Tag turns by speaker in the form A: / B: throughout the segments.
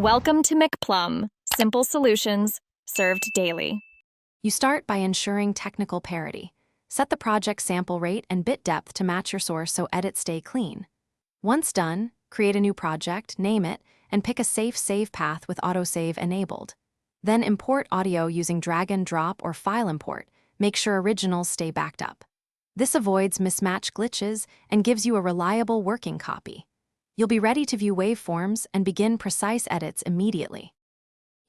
A: Welcome to McPlum, simple solutions served daily.
B: You start by ensuring technical parity. Set the project sample rate and bit depth to match your source so edits stay clean. Once done, create a new project, name it, and pick a safe save path with autosave enabled. Then import audio using drag and drop or file import. Make sure originals stay backed up. This avoids mismatch glitches and gives you a reliable working copy. You'll be ready to view waveforms and begin precise edits immediately.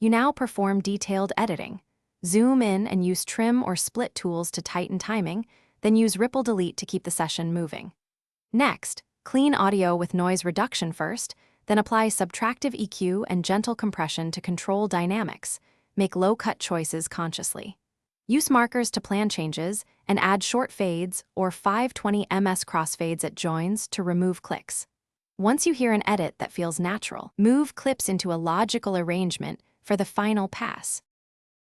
B: You now perform detailed editing. Zoom in and use trim or split tools to tighten timing, then use ripple delete to keep the session moving. Next, clean audio with noise reduction first, then apply subtractive EQ and gentle compression to control dynamics. Make low-cut choices consciously. Use markers to plan changes and add short fades or 520 ms crossfades at joins to remove clicks. Once you hear an edit that feels natural, move clips into a logical arrangement for the final pass.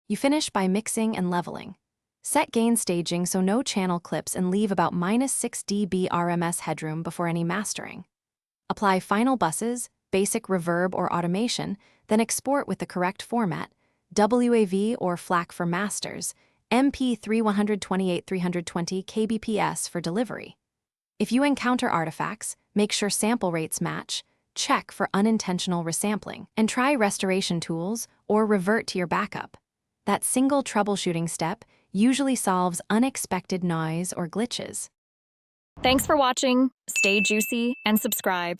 B: You finish by mixing and leveling. Set gain staging so no channel clips and leave about -6 dB RMS headroom before any mastering. Apply final buses, basic reverb or automation, then export with the correct format, WAV or FLAC for masters, MP3 128 320 kbps for delivery. If you encounter artifacts, make sure sample rates match, check for unintentional resampling, and try restoration tools or revert to your backup. That single troubleshooting step usually solves unexpected noise or glitches.
A: Thanks for watching. Stay juicy and subscribe.